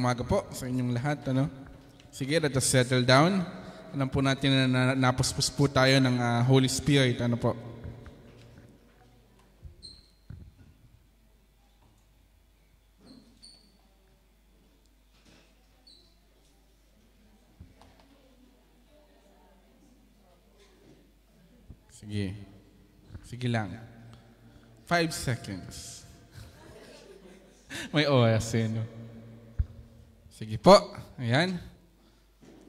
umaga po sa inyong lahat. Sige, let us settle down. Alam po natin na napuspos po tayo ng Holy Spirit. Po? Sige. Sige lang. 5 seconds. May oras no? Sige po. Ayan.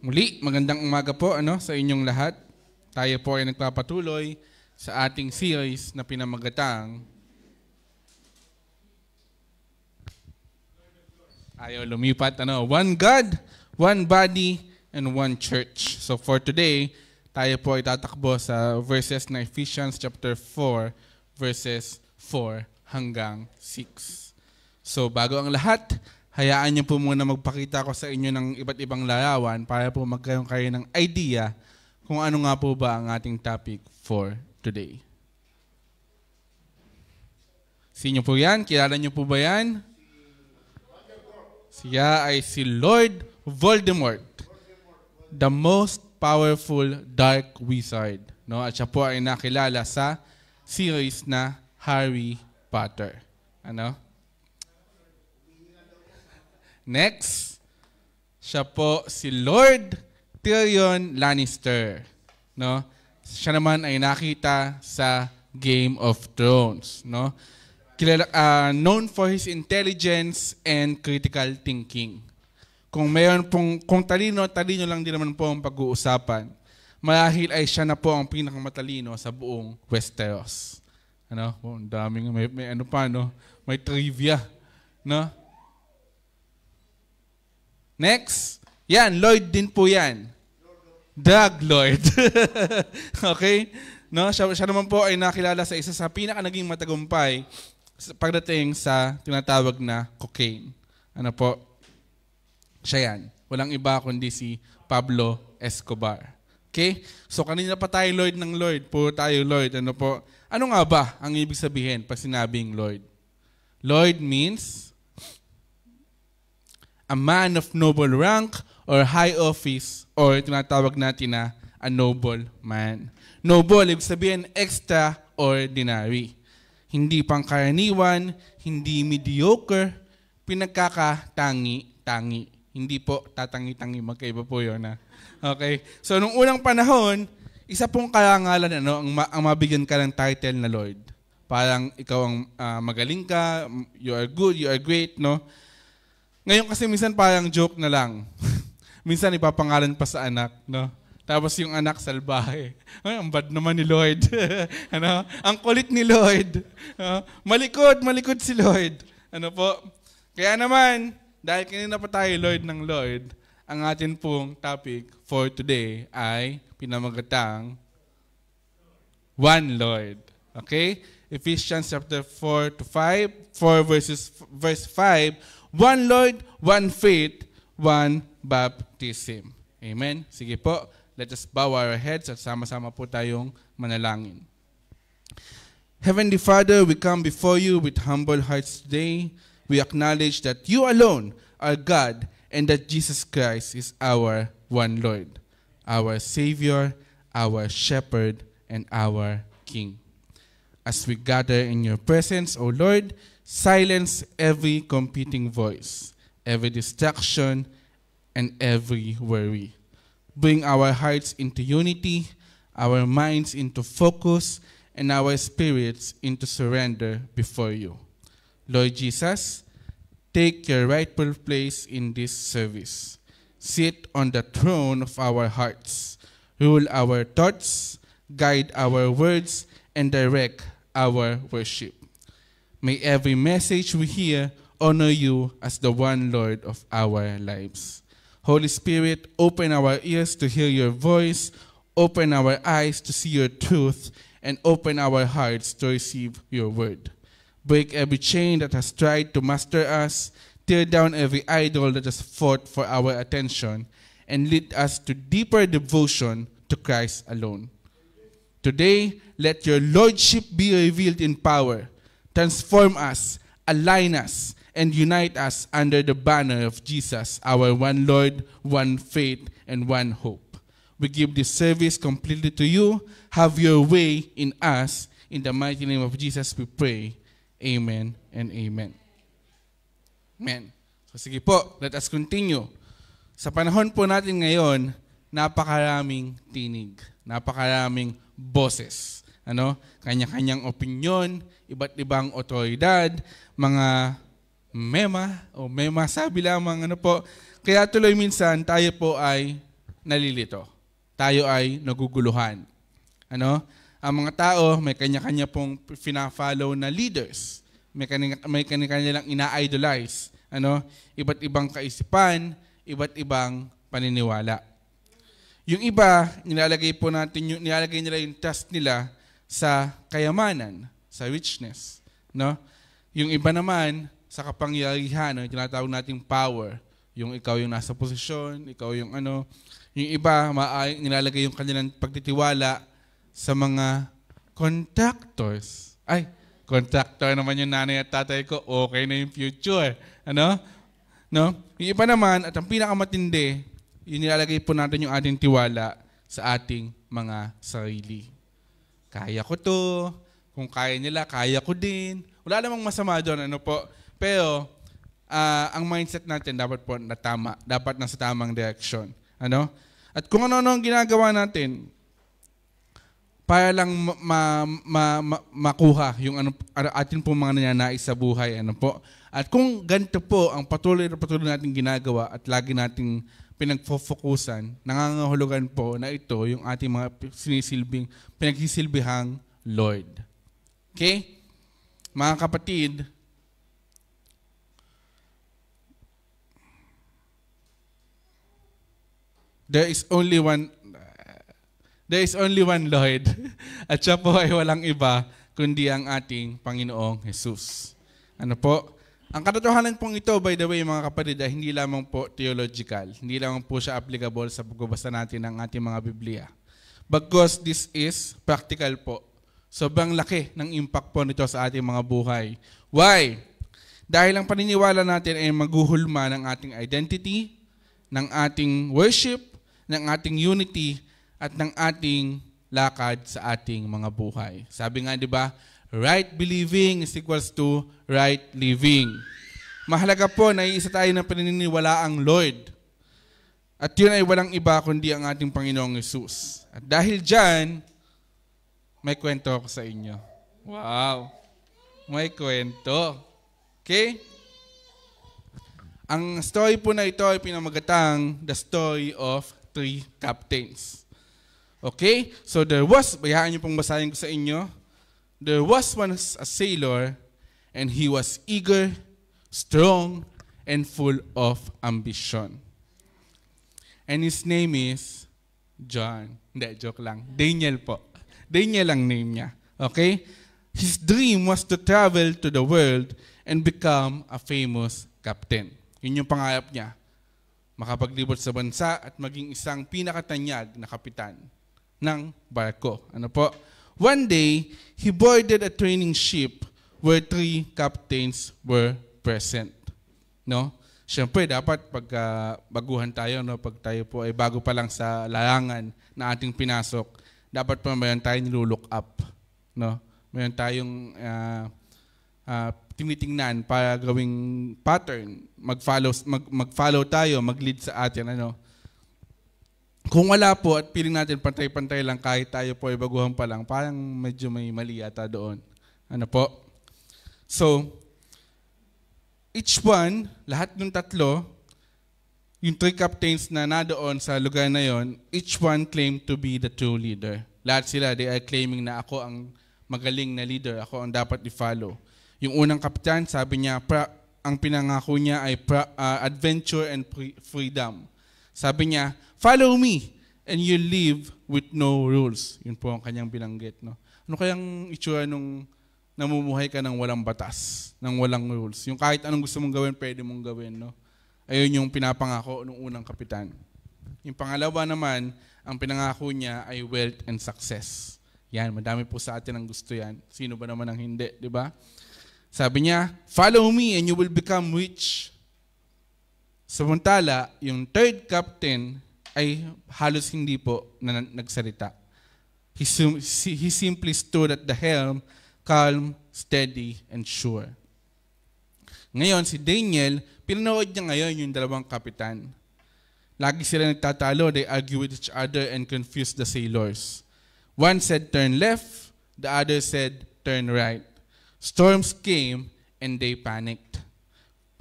Muli, magandang umaga po sa inyong lahat. Tayo po ay nagpapatuloy sa ating series na pinamagatang ayaw lumipat. One God, one body, and one church. So for today, tayo po ay tatakbo sa verses na Ephesians chapter 4, verses 4 hanggang 6. So bago ang lahat, hayaan niyo po muna magpakita ko sa inyo ng iba't ibang larawan para po magkaroon kayo ng idea kung ano nga po ba ang ating topic for today. Sino po yan? Kilala niyo po ba yan? Siya ay si Lord Voldemort, the most powerful dark wizard. At siya po ay nakilala sa series na Harry Potter. Next, siya po si Lord Tyrion Lannister. Siya naman ay nakita sa Game of Thrones. Known for his intelligence and critical thinking. Kung talino lang din naman po ang pag-uusapan, marahil ay siya na po ang pinakamatalino sa buong Westeros. Ang daming, may trivia. Next, yan, Lloyd din po yan. Drug Lord. Okay? Siya naman po ay nakilala sa isa sa naging matagumpay pagdating sa tinatawag na cocaine. Siya yan. Walang iba kundi si Pablo Escobar. Okay? So kanina pa tayo Lord ng Lord. Puro tayo Lord. Ano nga ba ang ibig sabihin pag sinabing Lord? Lord means a man of noble rank or high office, or tinatawag natin na a noble man. Noble, ibig sabihin extraordinary. Hindi pangkaraniwan, hindi mediocre, pinagkakatangi-tangi. Hindi po tatangi-tangi, magkaiba po yun. Okay? So, nung unang panahon, isa pong karangalan, ang mabigyan ka ng title na Lord. Parang ikaw ang magaling ka, you are good, you are great, Ngayon kasi minsan parang joke na lang. Minsan ipapangalan pa sa anak, Tapos yung anak salbahe. Ay, ang bad naman ni Lloyd. Ang kulit ni Lloyd. Malikot si Lloyd. Po? Kaya naman, dahil kanina pa tayo Lloyd ng Lloyd, ang atin pong topic for today ay pinamagatang One Lord. Okay? Ephesians chapter 4 verse 5, one Lord, one faith, one baptism. Amen? Sige po, let us bow our heads at sama-sama po tayong manalangin. Heavenly Father, we come before you with humble hearts today. We acknowledge that you alone are God and that Jesus Christ is our one Lord, our Savior, our Shepherd, and our King. As we gather in your presence, O Lord, silence every competing voice, every distraction, and every worry. Bring our hearts into unity, our minds into focus, and our spirits into surrender before you. Lord Jesus, take your rightful place in this service. Sit on the throne of our hearts. Rule our thoughts, guide our words, and direct our worship. May every message we hear honor you as the one Lord of our lives. Holy Spirit, open our ears to hear your voice, open our eyes to see your truth, and open our hearts to receive your word. Break every chain that has tried to master us, tear down every idol that has fought for our attention, and lead us to deeper devotion to Christ alone. Today, let your Lordship be revealed in power. Transform us, align us, and unite us under the banner of Jesus, our one Lord, one faith, and one hope. We give this service completely to you. Have your way in us. In the mighty name of Jesus, we pray. Amen and amen. Amen. So sige po, let us continue. Sa panahon po natin ngayon, napakaraming tinig, napakaraming boses. Kanya-kanyang opinyon, iba't ibang otoridad, mga mema sabi lamang Kaya tuloy minsan tayo po ay nalilito. Tayo ay naguguluhan. Ang mga tao may kanya-kanya pong fina-follow na leaders. May kanya-kanya lang ina-idolize. Iba't ibang kaisipan, iba't ibang paniniwala. Yung iba, nilalagay nila yung trust nila sa kayamanan, sa richness. Yung iba naman, sa kapangyarihan, tinatawag nating power. Yung ikaw yung nasa posisyon, ikaw yung Yung iba, nilalagay yung kanilang pagtitiwala sa mga contractors. Ay, contractor naman yung nanay at tatay ko, okay na yung future. Yung iba naman, at ang pinakamatindi, yung nilalagay po natin yung ating tiwala sa ating mga sarili. Kaya ko to, kung kaya nila, kaya ko din. Wala namang masama doon, Pero, ang mindset natin dapat po na tama, dapat nasa tamang direksyon. At kung ano ang ginagawa natin, para lang makuha yung atin po mga nananais sa buhay. At kung ganito po ang patuloy natin ginagawa at lagi nating pinagfofokusan, nangangahulugan po na ito yung ating mga pinagsisilbihang Lord. Okay? Mga kapatid, there is only one Lord at siya po ay walang iba kundi ang ating Panginoong Jesus. Ang katotohanan pong ito, by the way, mga kapatid, ay hindi lamang po theological. Hindi lamang po siya applicable sa pagbabasa natin ng ating mga Biblia. Because this is practical po. Sobrang laki ng impact po nito sa ating mga buhay. Why? Dahil ang paniniwala natin ay maghuhulma ng ating identity, ng ating worship, ng ating unity, at ng ating lakad sa ating mga buhay. Sabi nga, di ba, right believing is equals to right living. Mahalaga po na iisa tayo ng paniniwala ang Lord. At yun ay walang iba kundi ang ating Panginoong Jesus. At dahil dyan, may kwento ako sa inyo. Wow! May kwento. Okay? Ang story po na ito ay pinamagatang The Story of Three Captains. Okay? So bayaan niyo pong basahin ko sa inyo. There was once a sailor, and he was eager, strong, and full of ambition. And his name is John. Hindi, joke lang. Daniel po. Daniel ang name niya. Okay? His dream was to travel to the world and become a famous captain. Yun yung pangarap niya. Makapaglibot sa bansa at maging isang pinakatanyag na kapitan ng barko. One day, he boarded a training ship where three captains were present. Siyempre, dapat pag baguhan tayo, pag tayo po ay bago pa lang sa larangan na ating pinasok, dapat pa mayroon tayong nilulook up. Mayroon tayong tinitingnan para gawing pattern. Mag-follow tayo, mag-lead sa atin. Kung wala po at piling natin pantay-pantay lang kahit tayo po ay baguhan pa lang, parang medyo may mali yata doon. So, each one, lahat ng tatlo, yung three captains na nadoon sa lugar na yon, each one claimed to be the true leader. Lahat sila, they are claiming na ako ang magaling na leader, ako ang dapat i-follow. Yung unang kapitan, sabi niya, ang pinangako niya ay adventure and freedom. Sabi niya, follow me and you live with no rules. Yun po ang kanyang binanggit. Ano kayang itsura nung namumuhay ka ng walang batas, ng walang rules? Yung kahit anong gusto mong gawin, pwede mong gawin. Ayun yung pinapangako ng unang kapitan. Yung pangalawa naman, ang pinangako niya ay wealth and success. Yan, madami po sa atin ang gusto yan. Sino ba naman ang hindi, di ba? Sabi niya, follow me and you will become rich. Samantala, yung third captain ay halos hindi po nagsalita. He simply stood at the helm, calm, steady, and sure. Ngayon, si Daniel, pinanood niya ngayon yung dalawang kapitan. Lagi sila nagtatalo, they argue with each other and confuse the sailors. One said, turn left, the other said, turn right. Storms came and they panicked.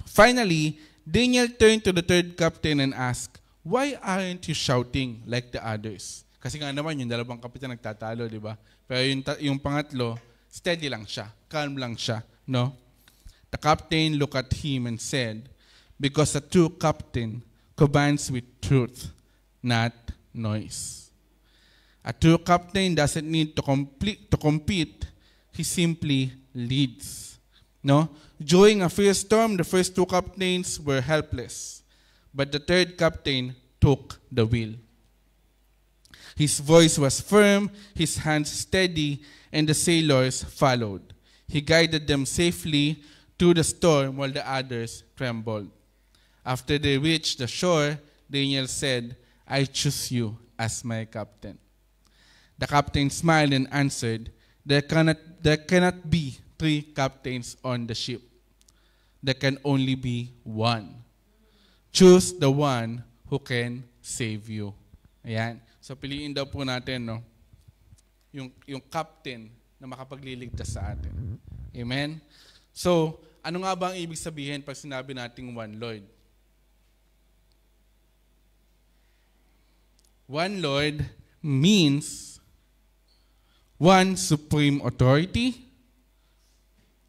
Finally, Daniel turned to the third captain and asked, why aren't you shouting like the others? Kasi nga naman, yung dalawang kapitan nagtatalo, di ba? Pero yung pangatlo, steady lang siya, calm lang siya, no? The captain looked at him and said, because a true captain commands with truth, not noise. A true captain doesn't need to compete. He simply leads. No? During a fierce storm, the first two captains were helpless, but the third captain took the wheel. His voice was firm, his hands steady, and the sailors followed. He guided them safely through the storm while the others trembled. After they reached the shore, Daniel said, I choose you as my captain. The captain smiled and answered, there cannot be three captains on the ship. There can only be one. Choose the one who can save you. Ayan. So piliin daw po natin, no, yung captain na makapagliligtas sa atin. Amen? So, ano nga ba ang ibig sabihin pag sinabi nating one Lord? One Lord means one supreme authority,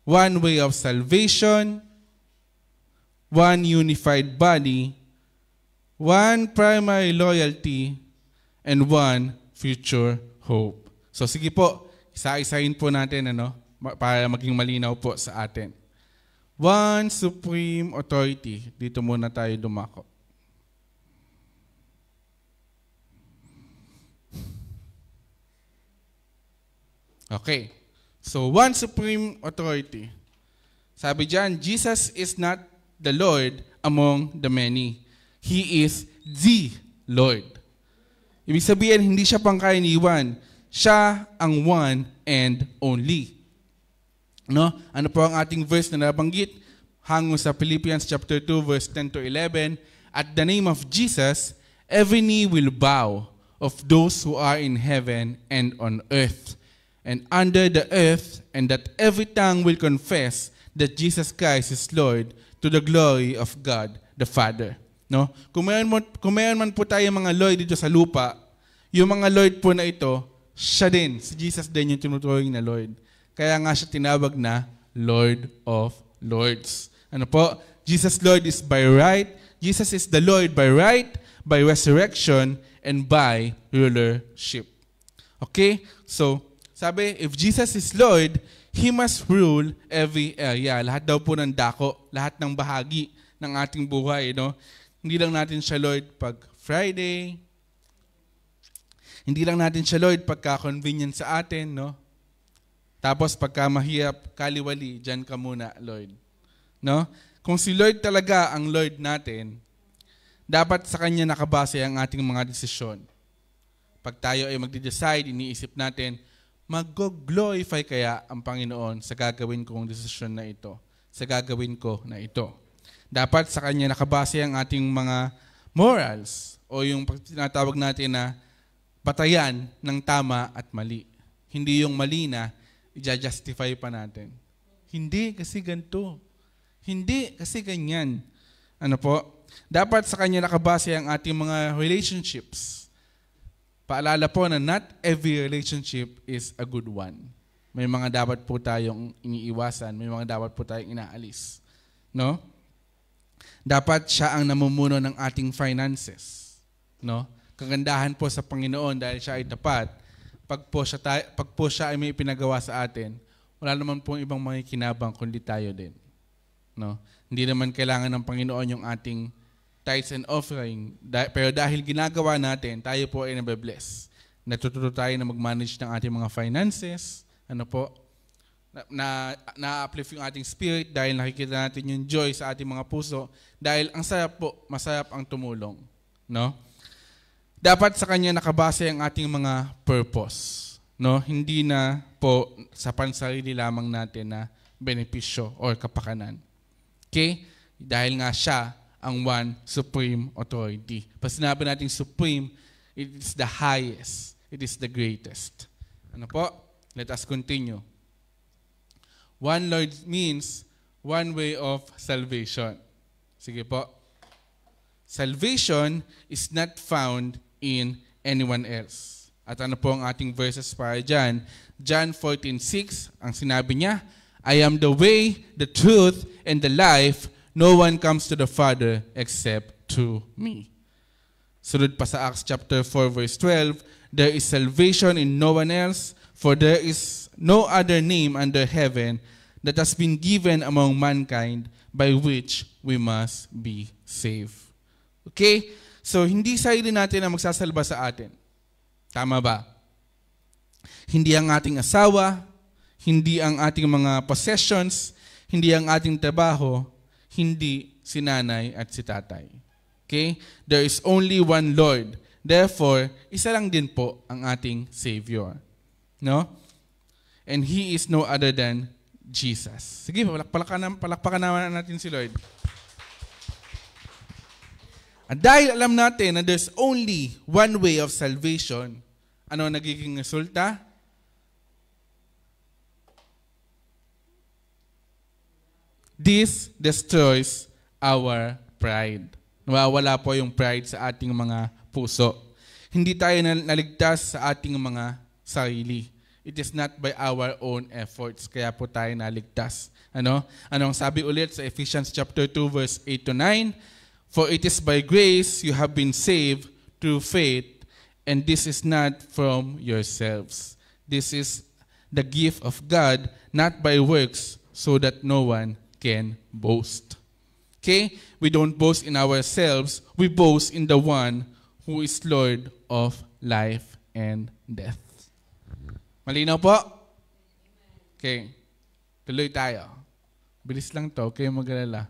one way of salvation, one unified body, one primary loyalty, and one future hope. So sige po, isa-isahin po natin para maging malinaw po sa atin. One supreme authority. Dito muna tayo dumako. Okay. So, one supreme authority. Sabi diyan, Jesus is not the Lord among the many. He is the Lord. Ibig sabihin, hindi siya pangkaraniwan. Siya ang one and only. No? Ano po ang ating verse na nabanggit? Hango sa Philippians chapter 2, verse 10 to 11. At the name of Jesus, every knee will bow of those who are in heaven and on earth and under the earth, and that every tongue will confess that Jesus Christ is Lord, to the glory of God the Father. No? Kung mayroon man po tayo mga Lord dito sa lupa, yung mga Lord po na ito, siya din, si Jesus din yung tinuturing na Lord. Kaya nga siya tinawag na Lord of Lords. Ano po? Jesus Lord is by right. Jesus is the Lord by right, by resurrection, and by rulership. Okay? So, sabi, if Jesus is Lord, He must rule every area. Lahat daw po ng dako, lahat ng bahagi ng ating buhay. No? Hindi lang natin siya Lord pag Friday. Hindi lang natin siya Lord pagka convenient sa atin. No? Tapos pagka mahirap, kaliwali, dyan ka muna, Lord. No? Kung si Lord talaga ang Lord natin, dapat sa Kanya nakabase ang ating mga desisyon. Pag tayo ay magde-decide, iniisip natin, mag-glorify kaya ang Panginoon sa gagawin kong desisyon na ito, sa gagawin ko na ito. Dapat sa Kanya nakabase ang ating mga morals o yung tinatawag natin na batayan ng tama at mali. Hindi yung mali na i-justify pa natin. Hindi kasi ganito. Hindi kasi ganyan. Ano po? Dapat sa Kanya nakabase ang ating mga relationships. Paalala po na not every relationship is a good one. May mga dapat po tayong iniiwasan, may mga dapat po tayong inaalis. No? Dapat siya ang namumuno ng ating finances. No? Kagandahan po sa Panginoon dahil siya ay tapat. Pag po siya ay may pinagawa sa atin, wala naman pong ibang makikinabang kundi tayo din. No? Hindi naman kailangan ng Panginoon yung ating tithes and offering. Pero dahil ginagawa natin, tayo po ay nabe-bless. Natututo tayo na mag-manage ng ating mga finances. Ano po? na-uplift yung ating spirit dahil nakikita natin yung joy sa ating mga puso dahil ang sarap po, masarap ang tumulong. No? Dapat sa Kanya nakabase ang ating mga purpose. No? Hindi na po sa pansarili lamang natin na benepisyo or kapakanan. Okay? Dahil nga siya ang one supreme authority. Pag sinabi natin supreme, it is the highest. It is the greatest. Ano po? Let us continue. One Lord means one way of salvation. Sige po. Salvation is not found in anyone else. At ano po ang ating verses para dyan? John 14:6, ang sinabi niya, I am the way, the truth, and the life. No one comes to the Father except through me. Sunod pa sa Acts chapter 4 verse 12, there is salvation in no one else, for there is no other name under heaven that has been given among mankind by which we must be saved. Okay? So, hindi sarili natin ang magsasalba sa atin. Tama ba? Hindi ang ating asawa, hindi ang ating mga possessions, hindi ang ating trabaho, hindi si nanay at si tatay. Okay? There is only one Lord. Therefore, isa lang din po ang ating Savior. No? And He is no other than Jesus. Sige, palakpakan naman natin si Lord. At dahil alam natin na there's only one way of salvation, ano nagiging resulta? This destroys our pride. Nawawala po yung pride sa ating mga puso. Hindi tayo naligtas sa ating mga sarili. It is not by our own efforts. Kaya po tayo naligtas. Anong sabi ulit sa Ephesians chapter 2 verse 8 to 9? For it is by grace you have been saved through faith, and this is not from yourselves. This is the gift of God, not by works, so that no one can boast. Okay? We don't boast in ourselves. We boast in the one who is Lord of life and death. Malinaw po? Okay. Tuloy tayo. Bilis lang to. Kayo mag-alala.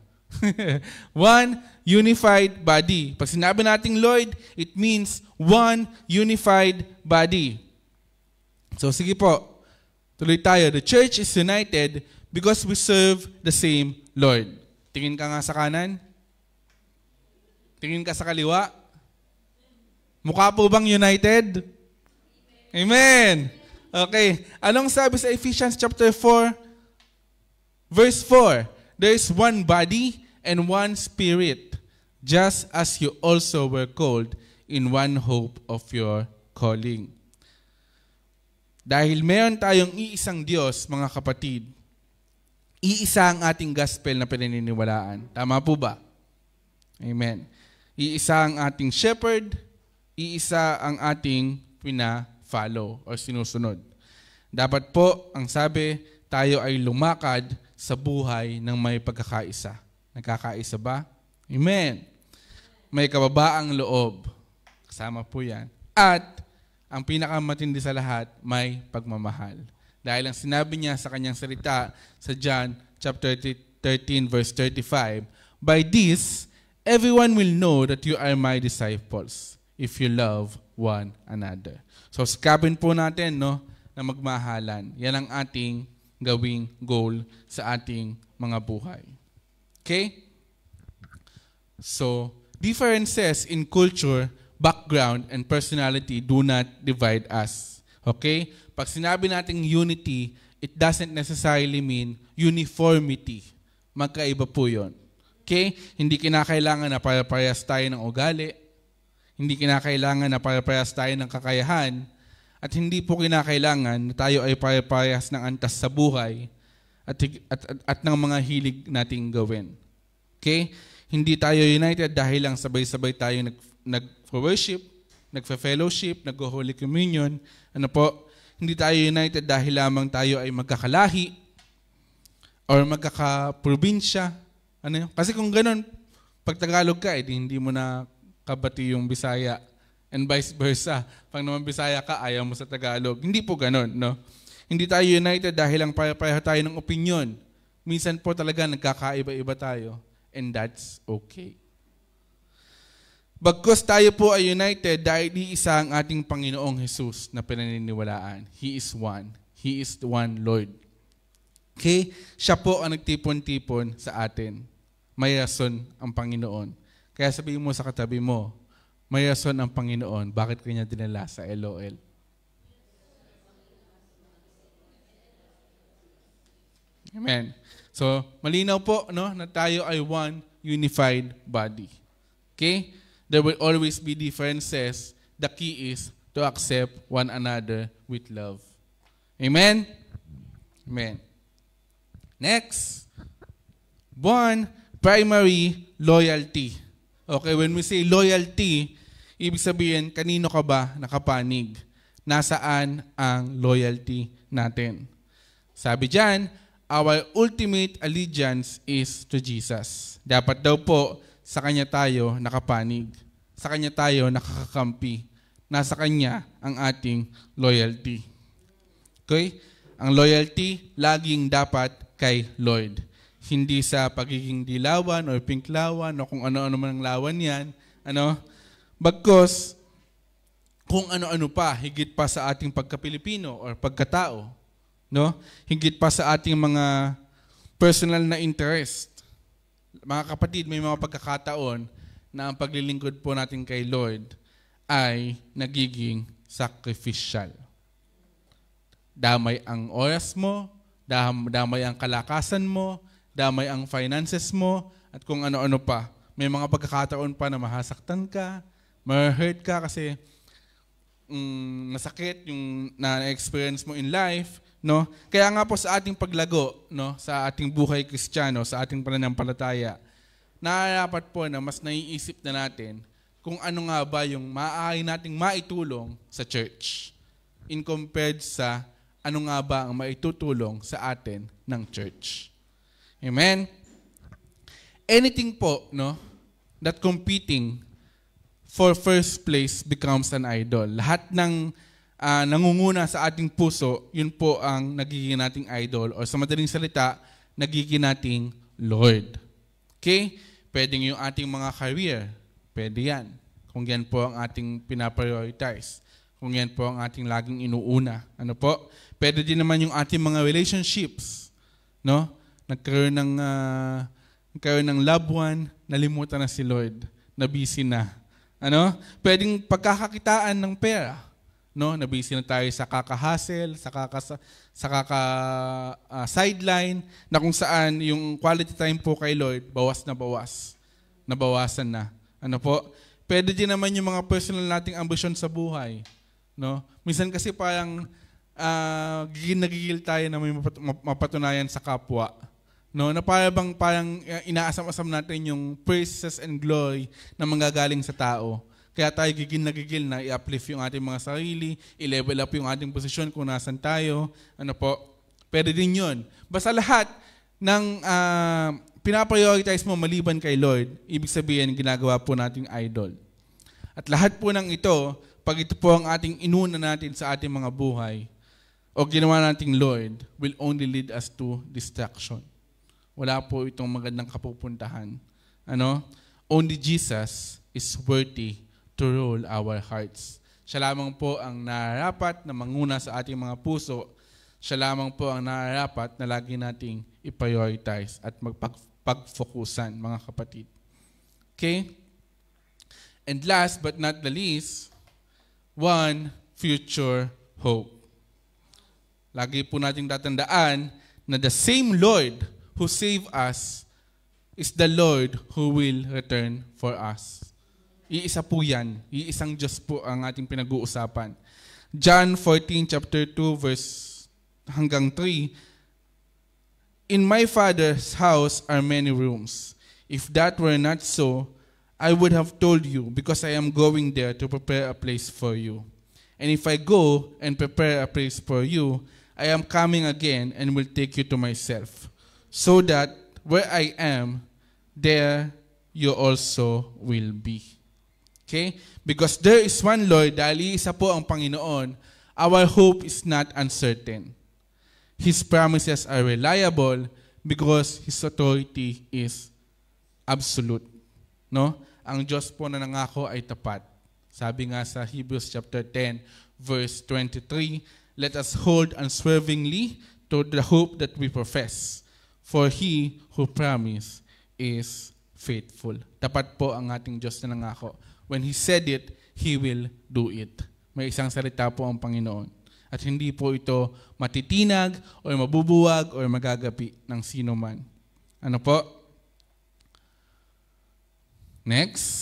One unified body. Pag sinabi nating Lord, it means one unified body. So sige po. Tuloy tayo. The church is united because we serve the same Lord. Tingin ka nga sa kanan. Tingin ka sa kaliwa. Mukha po bang united? Amen! Okay. Anong sabi sa Ephesians chapter 4? Verse 4. There is one body and one spirit, just as you also were called in one hope of your calling. Dahil meron tayong iisang Diyos, mga kapatid, iisa ang ating gospel na pinaniniwalaan. Tama po ba? Amen. Iisa ang ating shepherd, iisa ang ating pina-follow o sinusunod. Dapat po, ang sabi, tayo ay lumakad sa buhay ng may pagkakaisa. Nagkakaisa ba? Amen. May kababaang loob. Kasama po yan. At, ang pinakamatindi sa lahat, may pagmamahal. Dahil ang sinabi niya sa kanyang salita sa John chapter 13 verse 35, by this, everyone will know that you are my disciples if you love one another. So, sikapin po natin, no, na magmahalan. Yan ang ating gawing goal sa ating mga buhay. Okay? So, differences in culture, background, and personality do not divide us. Okay? Pag sinabi nating unity, it doesn't necessarily mean uniformity. Magkaiba po yun. Okay? Hindi kinakailangan na pare-parehas tayo ng ugali. Hindi kinakailangan na pare-parehas tayo ng kakayahan. At hindi po kinakailangan na tayo ay pare-parehas ng antas sa buhay at ng mga hilig nating gawin. Okay? Hindi tayo united dahil lang sabay-sabay tayo nag-worship, nag-fellowship, nag-Holy Communion. Ano po? Hindi tayo united dahil lamang tayo ay magkakalahi or magkakaprobinsya. Ano yun? Kasi kung ganun, pag Tagalog ka, hindi mo na kabati yung Bisaya. And vice versa. Pag naman Bisaya ka, ayaw mo sa Tagalog. Hindi po ganun, no? Hindi tayo united dahil lang pareho tayo ng opinion. Minsan po talaga nagkakaiba-iba tayo. And that's okay. Bagkus tayo po ay united dahil iisa ang ating Panginoong Jesus na pinaniniwalaan. He is one. He is the one Lord. Okay? Siya po ang nagtipon-tipon sa atin. May rason ang Panginoon. Kaya sabihin mo sa katabi mo, may rason ang Panginoon. Bakit kanya dinala sa LOL? Amen. So, malinaw po no, na tayo ay one unified body. Okay? There will always be differences. The key is to accept one another with love. Amen? Amen. Next, one, primary loyalty. Okay, when we say loyalty, ibig sabihin, kanino ka ba nakapanig? Nasaan ang loyalty natin? Sabi dyan, our ultimate allegiance is to Jesus. Dapat daw po, sa Kanya tayo nakapanig. Sa Kanya tayo nakakakampi. Nasa Kanya ang ating loyalty. Okay? Ang loyalty, laging dapat kay Lord. Hindi sa pagiging dilawan o pinklawan o kung ano-ano man ang lawan yan. Bagkus, kung ano-ano pa, higit pa sa ating pagka-Pilipino or pagkatao. No? Higit pa sa ating mga personal na interest. Mga kapatid, may mga pagkakataon na ang paglilingkod po natin kay Lord ay nagiging sacrificial. Damay ang oras mo, damay ang kalakasan mo, damay ang finances mo, at kung ano-ano pa. May mga pagkakataon pa na mahasaktan ka, ma-hurt ka kasi masakit yung na-experience mo in life. No? Kaya nga po sa ating paglago, no, sa ating buhay Kristiyano, sa ating pananampalataya, nararapat po na mas naiisip na natin kung ano nga ba yung maaari nating maitulong sa church in compared sa ano nga ba ang maitutulong sa atin ng church. Amen? Anything po, no, that competing for first place becomes an idol. Lahat ng nangunguna sa ating puso, yun po ang nagiging nating idol. O sa madaling salita, nagiging nating Lord. Okay? Pwedeng yung ating mga career. Pwede yan. Kung yan po ang ating pinaprioritize. Kung yan po ang ating laging inuuna. Ano po? Pwede din naman yung ating mga relationships. No? Nagkaroon ng loved one, nalimutan na si Lord. Na busy na. Ano? Pwedeng pagkakakitaan ng pera. No, nabisi na tayo sa kaka-hustle, sa kaka-sideline, na kung saan yung quality time po kay Lord, bawas na bawas. Nabawasan na. Ano po? Pwede din naman yung mga personal nating ambisyon sa buhay. No? Minsan kasi parang gigil tayo na may mapatunayan sa kapwa. No? Na parang inaasam-asam natin yung praises and glory na manggagaling sa tao. Kaya tayo gigil na i-uplift yung ating mga sarili, i-level up yung ating posisyon kung nasan tayo. Ano po? Pwede din yun. Basta lahat ng pinaprioritize mo maliban kay Lord, ibig sabihin ginagawa po nating idol. At lahat po ng ito, pag ito po ang ating inuna natin sa ating mga buhay, o ginawa nating Lord, will only lead us to distraction. Wala po itong magandang kapupuntahan. Ano? Only Jesus is worthy to rule our hearts. Siya lamang po ang nararapat na manguna sa ating mga puso. Siya lamang po ang nararapat na lagi nating i-prioritize at magpag-focusan, mga kapatid. Okay? And last but not the least, one future hope. Lagi po nating tatandaan na the same Lord who saved us is the Lord who will return for us. Iisa po yan. Iisang Diyos po ang ating pinag-uusapan. John 14, chapter 2, verse hanggang 3, in my Father's house are many rooms. If that were not so, I would have told you, because I am going there to prepare a place for you. And if I go and prepare a place for you, I am coming again and will take you to myself, so that where I am, there you also will be. Okay? Because there is one Lord, dahil isa po ang Panginoon, our hope is not uncertain. His promises are reliable because His authority is absolute. No? Ang Diyos po na nangako ay tapat. Sabi nga sa Hebrews chapter 10, verse 23, let us hold unswervingly to the hope that we profess. For He who promised is faithful. Tapat po ang ating Diyos na nangako. When He said it, He will do it. May isang salita po ang Panginoon. At hindi po ito matitinag o mabubuwag o magagapi ng sino man. Ano po? Next.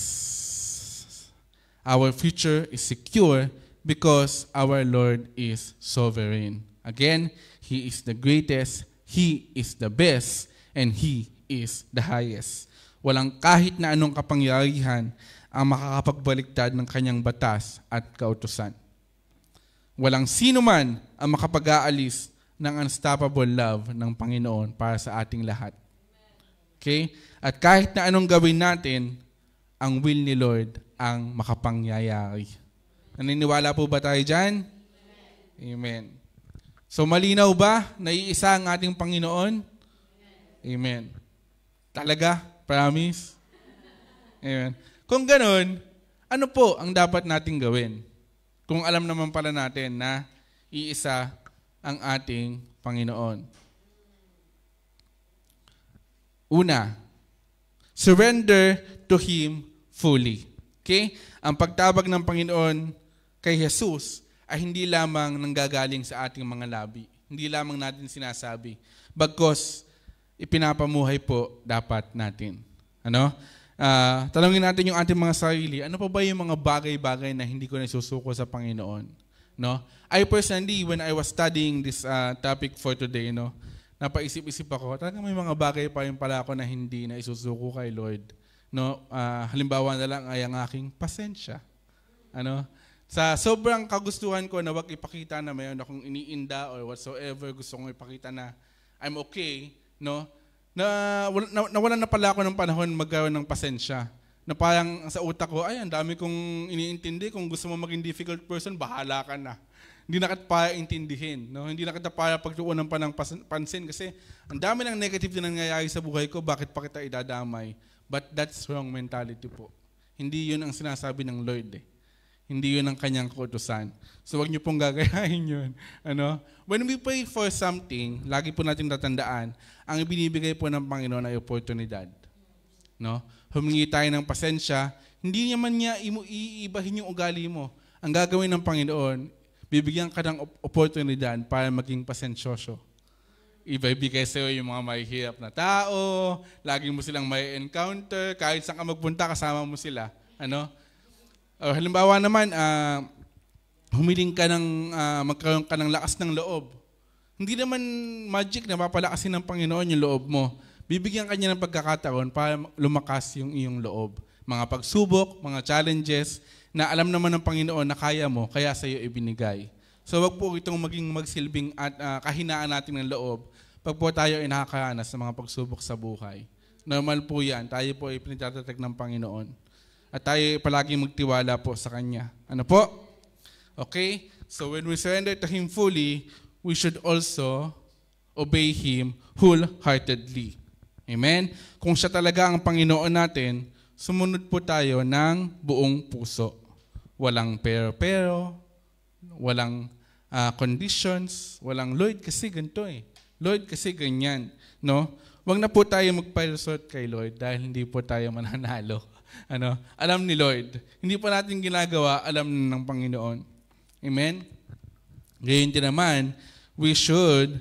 Our future is secure because our Lord is sovereign. Again, He is the greatest, He is the best, and He is the highest. Walang kahit na anong kapangyarihan ang makakapagbaliktad ng kanyang batas at kautusan. Walang sino man ang makapag-aalis ng unstoppable love ng Panginoon para sa ating lahat. Okay? At kahit na anong gawin natin, ang will ni Lord ang makapangyayari. Naniniwala po ba tayo dyan? Amen. So malinaw ba na iisa ang ating Panginoon? Amen. Talaga? Promise? Amen. Kung ganun, ano po ang dapat nating gawin? Kung alam naman pala natin na iisa ang ating Panginoon. Una, surrender to Him fully. Okay? Ang pagtabag ng Panginoon kay Jesus ay hindi lamang nanggagaling sa ating mga labi. Hindi lamang natin sinasabi. Bagkus, ipinapamuhay po dapat natin. Ano? Tanungin natin yung ating mga sarili, ano pa ba yung mga bagay-bagay na hindi ko nasusuko sa Panginoon? No? I personally, when I was studying this topic for today, no, napaisip-isip ako, talagang may mga bagay pa rin pala ako na hindi na isusuko kay Lord. No? Halimbawa na lang ay ang aking pasensya. Ano? Sa sobrang kagustuhan ko na wag ipakita na mayroon akong iniinda or whatsoever, gusto kong ipakita na I'm okay, no? Nawalan na pala ako ng panahon magkaroon ng pasensya. Na parang sa utak ko, ay, ang dami kong iniintindi. Kung gusto mo maging difficult person, bahala ka na. Hindi na kita para intindihin. No? Hindi na kita para pagtuunan pa ng pansin. Kasi ang dami ng negative na nangyayari sa buhay ko, bakit pa kita idadamay? But that's wrong mentality po. Hindi yun ang sinasabi ng Lord. Hindi yun ang kanyang kautusan. So wag niyo pong gagayahin yun. Ano? When we pray for something, lagi po natin tatandaan, ang ibinibigay po ng Panginoon ay oportunidad. No? Humingi tayo ng pasensya, hindi naman niya iibahin yung ugali mo. Ang gagawin ng Panginoon, bibigyan ka ng oportunidad para maging pasensyoso. Ibibigay sa'yo yung mga mahihirap na tao, lagi mo silang may encounter, kahit saan ka magpunta, kasama mo sila. Ano? Halimbawa naman, humiling ka ng, magkaroon ka ng lakas ng loob. Hindi naman magic na papalakasin ng Panginoon yung loob mo. Bibigyan ka niya ng pagkakataon para lumakas yung iyong loob. Mga pagsubok, mga challenges, na alam naman ng Panginoon na kaya mo, kaya sa iyo ibinigay. So wag po itong maging magsilbing at kahinaan natin ng loob pag po tayo ay nakakaranas ng mga pagsubok sa buhay. Normal po yan. Tayo po ay pinagtatatag ng Panginoon. At tayo palaging magtiwala po sa Kanya. Ano po? Okay? So when we surrender to Him fully, we should also obey Him wholeheartedly. Amen? Kung siya talaga ang Panginoon natin, sumunod po tayo ng buong puso. Walang pero, walang conditions, walang Lord kasi ganito eh. Lord kasi ganyan. No? Wag na po tayo magpa-resort kay Lord dahil hindi po tayo mananalo. Ano? Alam ni Lord. Hindi pa natin ginagawa, alam ng Panginoon. Amen? Gayon din naman, we should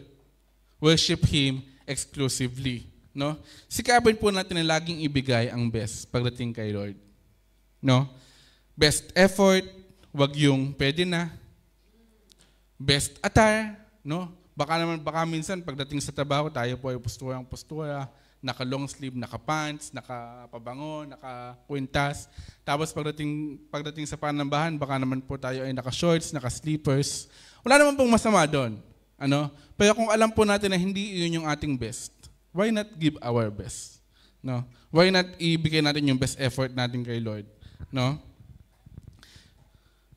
worship Him exclusively. No? Sikapin po natin na laging ibigay ang best pagdating kay Lord. No? Best effort, wag yung pwede na. Best attire, no? Baka minsan pagdating sa trabaho, tayo po ay postura, naka-long sleeve, naka-pants, naka-pabango, naka-kwintas. Tapos pagdating sa panambahan, baka naman po tayo ay naka-shorts, naka-sleepers. Wala naman pong masama doon. Ano? Pero kung alam po natin na hindi yun yung ating best, why not give our best? No? Why not ibigay natin yung best effort natin kay Lord? No?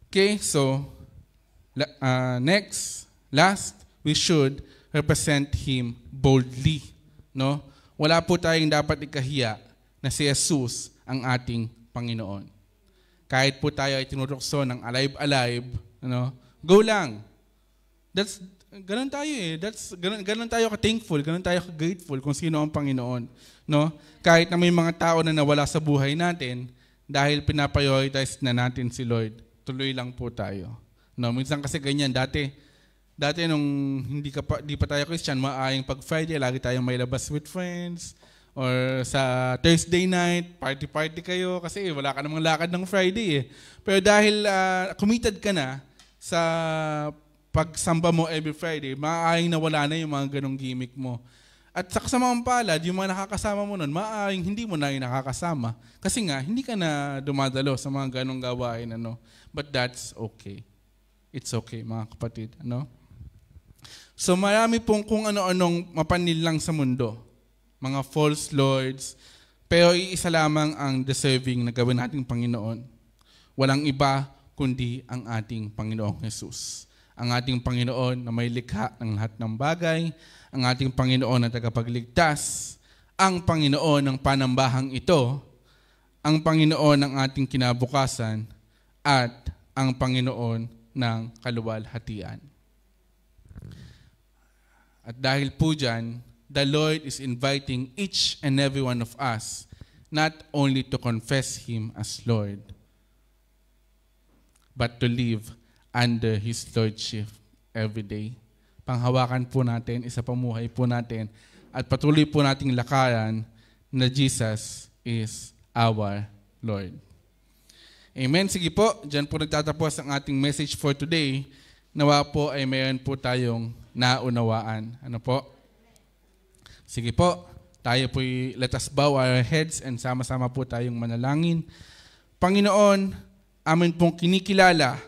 Okay, so last, we should represent Him boldly. No? Wala po tayong dapat ikahiya na si Jesus ang ating Panginoon. Kahit po tayo ay tinurokso ng alive, go lang. Ganun tayo eh. Ganun tayo ka-thankful, ganun tayo ka-grateful kung sino ang Panginoon. No? Kahit na may mga tao na nawala sa buhay natin, dahil pinaprioritize na natin si Lord, tuloy lang po tayo. No? Minsan kasi ganyan, dati nung di pa tayo Christian, maayang pag Friday, lagi tayong may labas with friends, or sa Thursday night, party kayo kasi wala ka namang lakad ng Friday eh. Pero dahil committed ka na sa pagsamba mo every Friday, maaaring nawala na yung mga ganong gimmick mo. At sa kasamang palad, yung mga nakakasama mo nun, maaaring hindi mo na yung nakakasama. Kasi nga, hindi ka na dumadalo sa mga ganong gawain. But that's okay. It's okay, mga kapatid. So marami pong kung ano-anong mapanil lang sa mundo. Mga false lords, pero iisa lamang ang deserving na gawin nating Panginoon. Walang iba kundi ang ating Panginoong Jesus. Ang ating Panginoon na may likha ng lahat ng bagay, ang ating Panginoon na tagapagligtas, ang Panginoon ng panambahang ito, ang Panginoon ng ating kinabukasan, at ang Panginoon ng kaluwalhatian. At dahil po dyan, the Lord is inviting each and every one of us not only to confess Him as Lord, but to live under His Lordship every day. Panghawakan po natin, isa pamuhay po natin, at patuloy po nating lakaran na Jesus is our Lord. Amen. Sige po, dyan po nagtatapos ang ating message for today. Nawa po ay mayroon po tayong naunawaan. Ano po? Sige po, tayo po'y let us bow our heads and sama-sama po tayong manalangin. Panginoon, amin pong kinikilala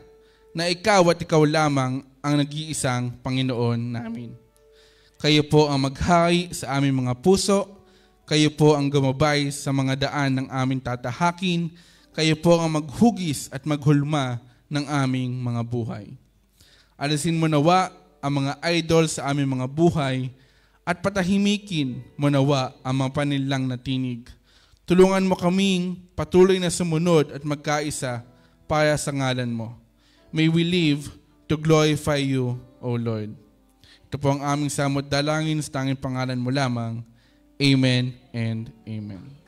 na ikaw at ikaw lamang ang nag-iisang Panginoon namin. Kayo po ang maghari sa aming mga puso, kayo po ang gumabay sa mga daan ng aming tatahakin, kayo po ang maghugis at maghulma ng aming mga buhay. Alisin mo nawa ang mga idol sa aming mga buhay, at patahimikin mo nawa ang mga panilang na tinig. Tulungan mo kaming patuloy na sumunod at magkaisa para sa ngalan mo. May we live to glorify you, O Lord. Ito po ang aming samot dalangin sa tanging pangalan mo lamang. Amen and amen.